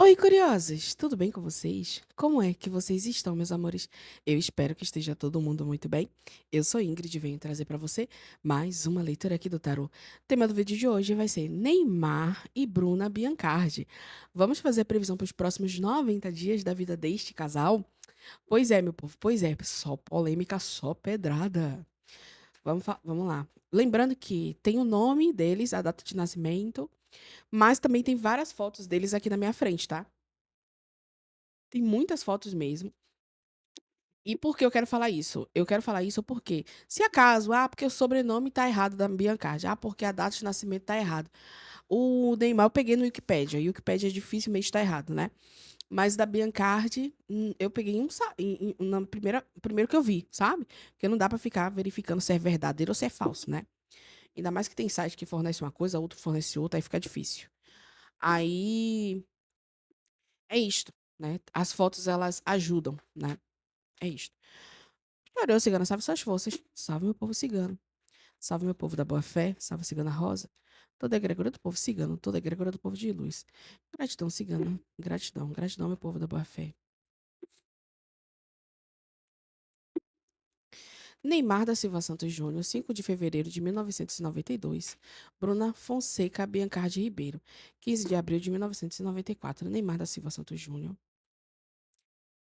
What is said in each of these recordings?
Oi, curiosas! Tudo bem com vocês? Como é que vocês estão, meus amores? Eu espero que esteja todo mundo muito bem. Eu sou Ingrid e venho trazer para você mais uma leitura aqui do tarô. O tema do vídeo de hoje vai ser Neymar e Bruna Biancardi. Vamos fazer a previsão para os próximos 90 dias da vida deste casal? Pois é, meu povo, pois é. Só polêmica, só pedrada. Vamos lá. Lembrando que tem o nome deles, a data de nascimento, mas também tem várias fotos deles aqui na minha frente, tá? Tem muitas fotos mesmo. E por que eu quero falar isso? Eu quero falar isso porque, se acaso, porque o sobrenome tá errado da Biancardi, porque a data de nascimento tá errado. O Neymar eu peguei no Wikipedia, e o Wikipedia dificilmente tá errado, né? Mas da Biancardi, eu peguei na primeiro que eu vi, sabe? Porque não dá pra ficar verificando se é verdadeiro ou se é falso, né? Ainda mais que tem site que fornece uma coisa, outro fornece outra, aí fica difícil. Aí, é isto, né? As fotos, elas ajudam, né? É isto. Glória cigana, salve suas forças. Salve meu povo cigano. Salve meu povo da boa fé. Salve cigana rosa. Toda a egrégora do povo cigano. Toda a egrégora do povo de luz. Gratidão cigana. Gratidão. Gratidão, meu povo da boa fé. Neymar da Silva Santos Júnior, 5 de fevereiro de 1992. Bruna Fonseca Biancardi Ribeiro, 15 de abril de 1994. Neymar da Silva Santos Júnior.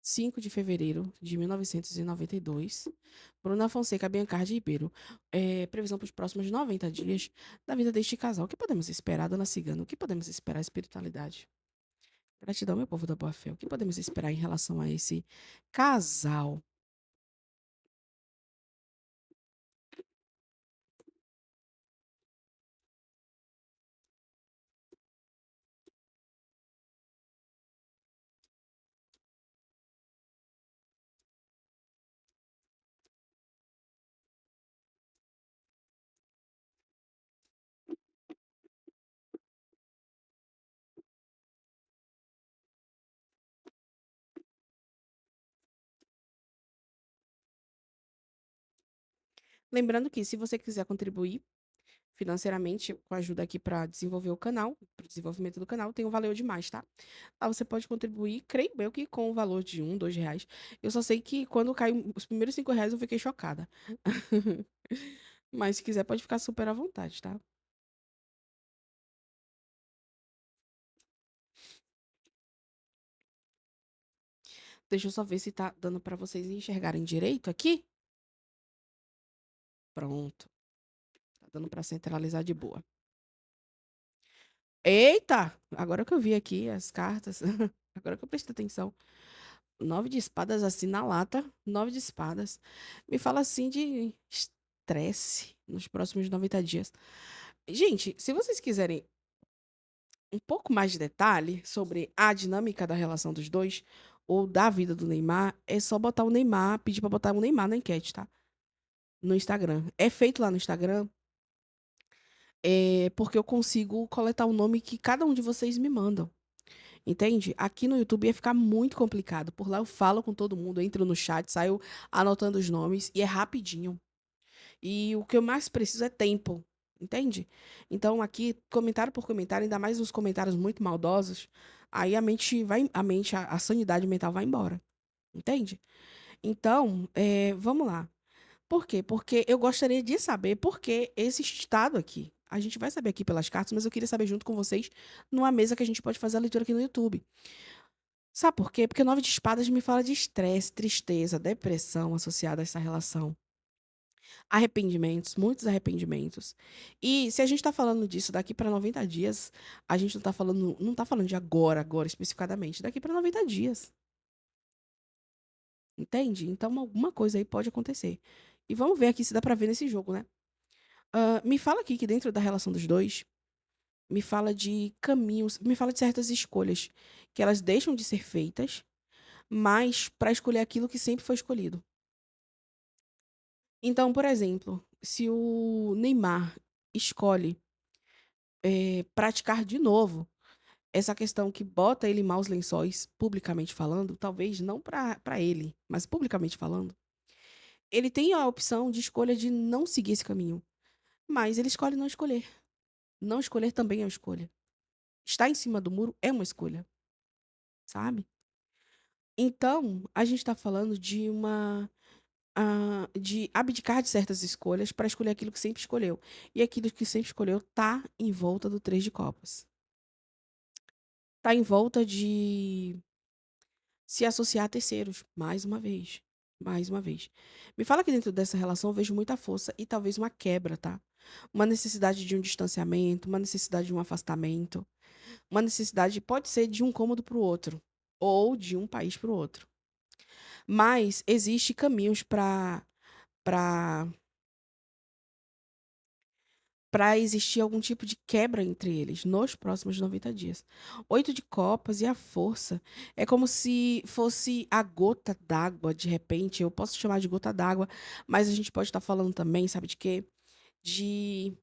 5 de fevereiro de 1992. Bruna Fonseca Biancardi Ribeiro. Previsão para os próximos 90 dias da vida deste casal. O que podemos esperar, dona Cigana? O que podemos esperar, espiritualidade? Gratidão, meu povo da boa fé. O que podemos esperar em relação a esse casal? Lembrando que, se você quiser contribuir financeiramente com ajuda aqui para desenvolver o canal, para o desenvolvimento do canal, tem o Valeu Demais, tá? Lá você pode contribuir, creio eu que com o valor de R$ 1, R$ 2. Eu só sei que quando caiu os primeiros R$ 5 eu fiquei chocada. Mas se quiser, pode ficar super à vontade, tá? Deixa eu só ver se tá dando pra vocês enxergarem direito aqui. Pronto. Tá dando pra centralizar de boa. Eita! Agora que eu vi aqui as cartas. Agora que eu prestei atenção. 9 de espadas assim na lata. 9 de espadas. Me fala assim de estresse nos próximos 90 dias. Gente, se vocês quiserem um pouco mais de detalhe sobre a dinâmica da relação dos dois, ou da vida do Neymar, é só botar o Neymar, pedir pra botar o Neymar na enquete, tá? No Instagram. É feito lá no Instagram, porque eu consigo coletar o nome que cada um de vocês me mandam. Entende? Aqui no YouTube ia ficar muito complicado. Por lá eu falo com todo mundo, entro no chat, saio anotando os nomes e é rapidinho. E o que eu mais preciso é tempo. Entende? Então aqui, comentário por comentário, ainda mais uns comentários muito maldosos, aí a mente vai, a sanidade mental vai embora. Entende? Então, vamos lá. Por quê? Porque eu gostaria de saber por que esse estado aqui. A gente vai saber aqui pelas cartas, mas eu queria saber junto com vocês numa mesa que a gente pode fazer a leitura aqui no YouTube. Sabe por quê? Porque 9 de espadas me fala de estresse, tristeza, depressão associada a essa relação. Arrependimentos, muitos arrependimentos. E se a gente tá falando disso daqui para 90 dias, a gente não tá falando de agora especificadamente, daqui para 90 dias. Entende? Então alguma coisa aí pode acontecer. E vamos ver aqui se dá para ver nesse jogo, né? Me fala aqui que dentro da relação dos dois, me fala de caminhos, me fala de certas escolhas que elas deixam de ser feitas, mas para escolher aquilo que sempre foi escolhido. Então, por exemplo, se o Neymar escolhe praticar de novo essa questão que bota ele em maus lençóis, publicamente falando, talvez não para ele, mas publicamente falando, ele tem a opção de escolha de não seguir esse caminho, mas ele escolhe não escolher. Não escolher também é uma escolha. Estar em cima do muro é uma escolha. sabe? Então, a gente tá falando de abdicar de certas escolhas para escolher aquilo que sempre escolheu. E aquilo que sempre escolheu tá em volta do três de copas. Tá em volta de se associar a terceiros, mais uma vez. Mais uma vez. Me fala que dentro dessa relação eu vejo muita força e talvez uma quebra, tá? Uma necessidade de um distanciamento, uma necessidade de um afastamento, uma necessidade pode ser de um cômodo para o outro ou de um país para o outro. Mas existe caminhos para para existir algum tipo de quebra entre eles nos próximos 90 dias. Oito de copas e a força. É como se fosse a gota d'água, de repente. Eu posso chamar de gota d'água, mas a gente pode estar falando também, sabe de quê? De.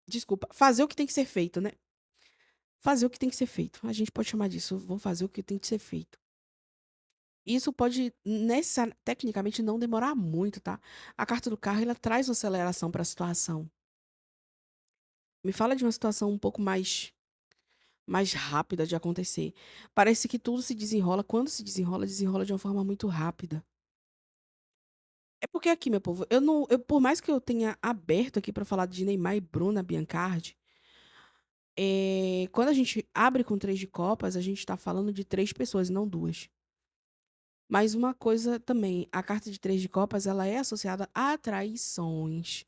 Desculpa, fazer o que tem que ser feito, né? Fazer o que tem que ser feito. A gente pode chamar disso. Vou fazer o que tem que ser feito. Isso pode, tecnicamente, não demorar muito, tá? A carta do carro, ela traz uma aceleração para a situação. Me fala de uma situação um pouco mais rápida de acontecer. Parece que tudo se desenrola, quando se desenrola, desenrola de uma forma muito rápida. É porque aqui, meu povo, eu não, eu, por mais que eu tenha aberto aqui para falar de Neymar e Bruna Biancardi, quando a gente abre com três de copas, a gente tá falando de três pessoas, e não duas. Mas uma coisa também, a carta de três de copas, ela é associada a traições,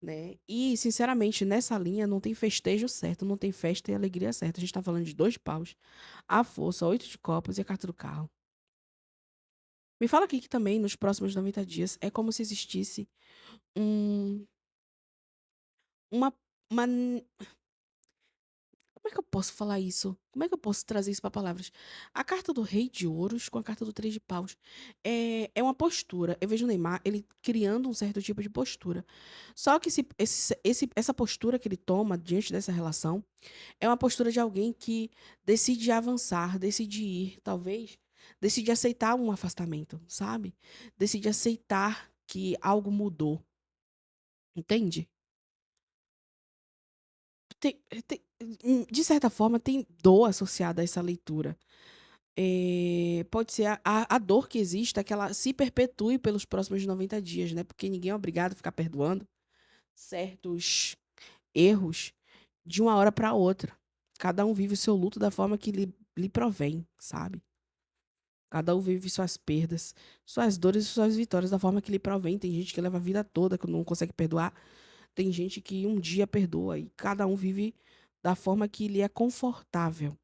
né? E, sinceramente, nessa linha não tem festejo certo, não tem festa e alegria certa. A gente tá falando de dois paus, a força, oito de copas e a carta do carro. Me fala aqui que também, nos próximos 90 dias, é como se existisse um, uma, uma. Como é que eu posso falar isso? Como é que eu posso trazer isso para palavras? A carta do Rei de Ouros com a carta do Três de Paus é uma postura. Eu vejo o Neymar, ele criando um certo tipo de postura. Só que essa postura que ele toma diante dessa relação é uma postura de alguém que decide avançar, decide ir, talvez, decide aceitar um afastamento, sabe? Decide aceitar que algo mudou, entende? De certa forma, tem dor associada a essa leitura. Pode ser a dor que existe, é que ela se perpetue pelos próximos 90 dias, né? Porque ninguém é obrigado a ficar perdoando certos erros de uma hora para outra. Cada um vive o seu luto da forma que lhe provém, sabe? Cada um vive suas perdas, suas dores e suas vitórias da forma que lhe provém. Tem gente que leva a vida toda que não consegue perdoar. Tem gente que um dia perdoa e cada um vive da forma que lhe é confortável.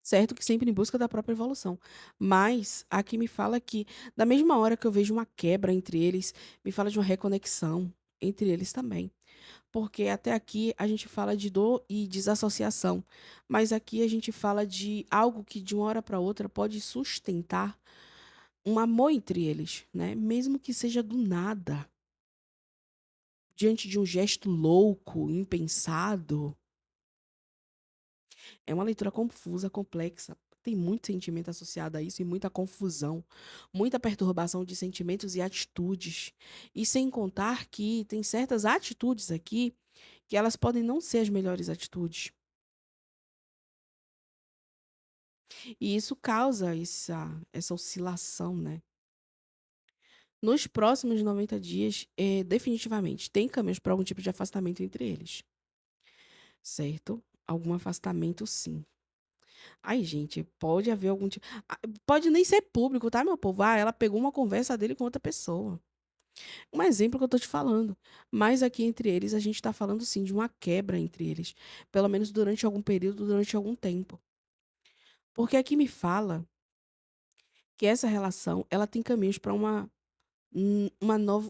Certo que sempre em busca da própria evolução. Mas aqui me fala que, da mesma hora que eu vejo uma quebra entre eles, me fala de uma reconexão entre eles também. Porque até aqui a gente fala de dor e desassociação. Mas aqui a gente fala de algo que de uma hora para outra pode sustentar um amor entre eles, né? Mesmo que seja do nada, diante de um gesto louco, impensado. É uma leitura confusa, complexa. Tem muito sentimento associado a isso e muita confusão, muita perturbação de sentimentos e atitudes. E sem contar que tem certas atitudes aqui que elas podem não ser as melhores atitudes. E isso causa essa oscilação, né? Nos próximos 90 dias, definitivamente, tem caminhos para algum tipo de afastamento entre eles, certo? Algum afastamento, sim. Ai, gente, pode haver algum tipo. Pode nem ser público, tá, meu povo? Ah, ela pegou uma conversa dele com outra pessoa. Um exemplo que eu tô te falando. Mas aqui entre eles, a gente tá falando sim de uma quebra entre eles. Pelo menos durante algum período, durante algum tempo. Porque aqui me fala que essa relação, ela tem caminhos para um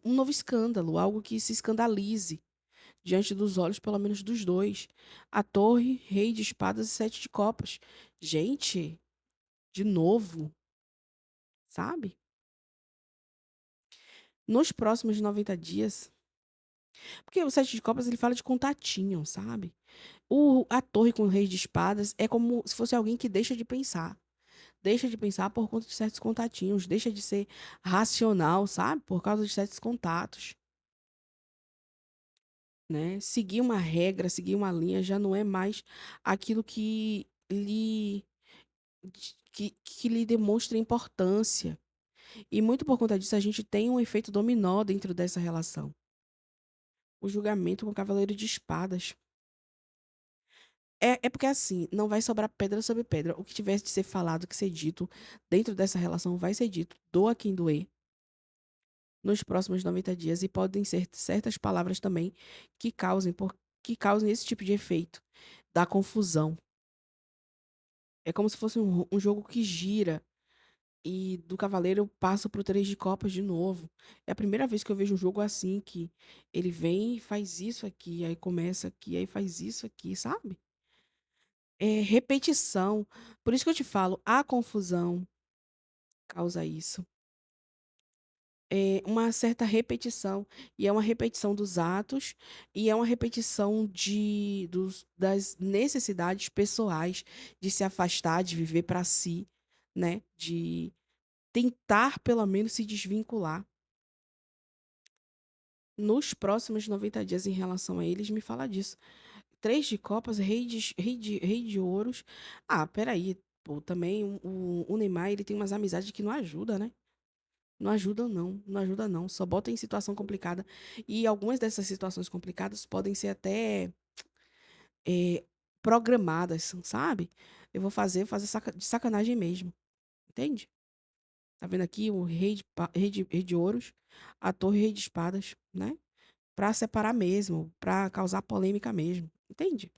novo escândalo, algo que se escandalize diante dos olhos, pelo menos dos dois. A torre, rei de espadas e sete de copas. Gente, de novo, sabe? Nos próximos 90 dias. Porque o Sete de Copas ele fala de contatinho, sabe? A Torre com o Rei de Espadas é como se fosse alguém que deixa de pensar. Deixa de pensar por conta de certos contatinhos. Deixa de ser racional, sabe? Por causa de certos contatos. né? Seguir uma regra, seguir uma linha já não é mais aquilo que lhe demonstra importância. E muito por conta disso, a gente tem um efeito dominó dentro dessa relação. O julgamento com o cavaleiro de espadas. É porque assim, não vai sobrar pedra sobre pedra. O que tivesse de ser falado, que ser dito dentro dessa relação vai ser dito. Doa quem doer nos próximos 90 dias. E podem ser certas palavras também que causem esse tipo de efeito da confusão. É como se fosse um jogo que gira. E do cavaleiro eu passo pro 3 de copas de novo. É a primeira vez que eu vejo um jogo assim, que ele vem e faz isso aqui, aí começa aqui, aí faz isso aqui, sabe? É repetição. Por isso que eu te falo, a confusão causa isso. É uma certa repetição. E é uma repetição dos atos, e é uma repetição das necessidades pessoais de se afastar, de viver para si, né? De tentar, pelo menos, se desvincular. Nos próximos 90 dias, em relação a eles, me fala disso. 3 de copas, rei de ouros. Ah, peraí. Pô, também o Neymar, ele tem umas amizades que não ajudam, né? Não ajudam, não. Não ajuda, não. Só bota em situação complicada. E algumas dessas situações complicadas podem ser até eh, programadas, sabe? Eu vou fazer de sacanagem mesmo. Entende? Tá vendo aqui o rei de ouros, a torre rei de espadas, né? Pra separar mesmo, pra causar polêmica mesmo, entende?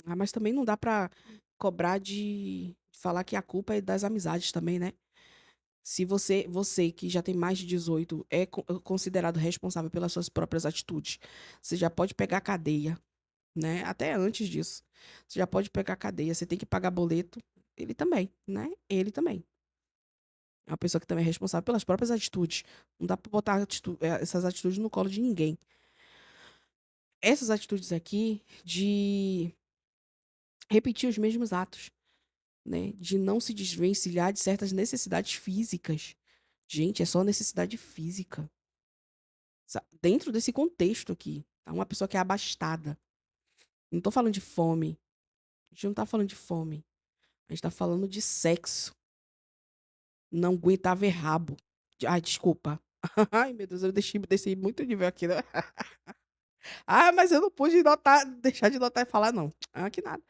Ah, mas também não dá pra cobrar de falar que a culpa é das amizades também, né? Se você que já tem mais de 18 é considerado responsável pelas suas próprias atitudes, você já pode pegar cadeia, né? Até antes disso. Você já pode pegar cadeia, você tem que pagar boleto, ele também, né? Ele também. É uma pessoa que também é responsável pelas próprias atitudes. Não dá pra botar essas atitudes no colo de ninguém. Essas atitudes aqui de repetir os mesmos atos, né? De não se desvencilhar de certas necessidades físicas. Gente, é só necessidade física. Dentro desse contexto aqui, tá? Uma pessoa que é abastada. Não tô falando de fome. A gente não tá falando de fome. A gente tá falando de sexo. Não aguentar ver rabo. Ai, desculpa. Ai, meu Deus, eu desci muito nível aqui, né? Ah, mas eu não pude deixar de notar e falar, não. Ah, que nada.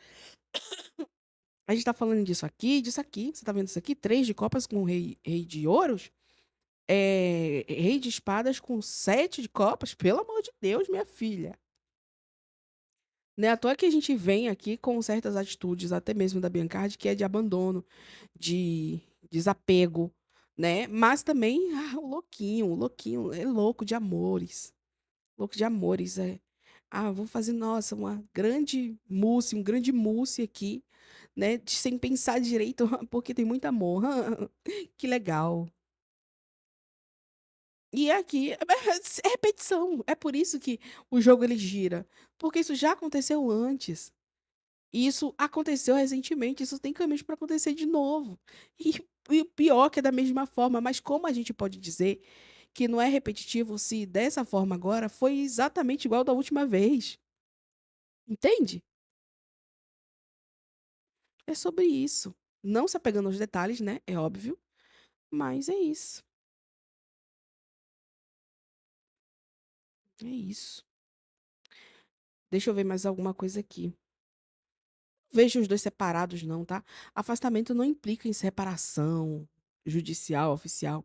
A gente tá falando disso aqui, disso aqui. Você tá vendo isso aqui? 3 de copas com rei de ouros. Rei de espadas com 7 de copas. Pelo amor de Deus, minha filha. Não é à toa que a gente vem aqui com certas atitudes, até mesmo da Biancardi, que é de abandono, de desapego, né? Mas também o louquinho é louco de amores. Louco de amores, é. Ah, vou fazer, nossa, um grande mousse aqui, né? Sem pensar direito, porque tem muito amor. Que legal. E aqui, é repetição. É por isso que o jogo ele gira. Porque isso já aconteceu antes. E isso aconteceu recentemente. Isso tem caminho para acontecer de novo. E o pior que é da mesma forma. Mas como a gente pode dizer que não é repetitivo se dessa forma agora foi exatamente igual da última vez? Entende? É sobre isso. Não se apegando aos detalhes, né? É óbvio. Mas é isso. É isso. Deixa eu ver mais alguma coisa aqui. Vejo os dois separados, não, tá? Afastamento não implica em separação judicial, oficial,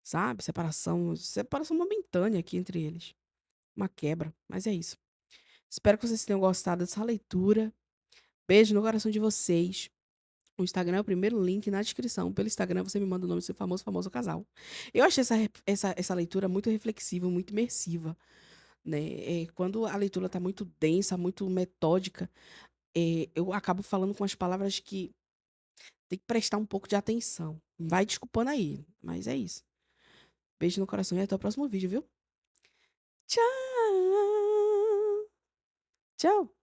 sabe? Separação momentânea aqui entre eles. Uma quebra, mas é isso. Espero que vocês tenham gostado dessa leitura. Beijo no coração de vocês. O Instagram é o primeiro link na descrição. Pelo Instagram você me manda o nome do seu famoso casal. Eu achei essa leitura muito reflexiva, muito imersiva, né? Quando a leitura tá muito densa, muito metódica, eu acabo falando com as palavras que tem que prestar um pouco de atenção. Vai desculpando aí, mas é isso. Beijo no coração e até o próximo vídeo, viu? Tchau! Tchau!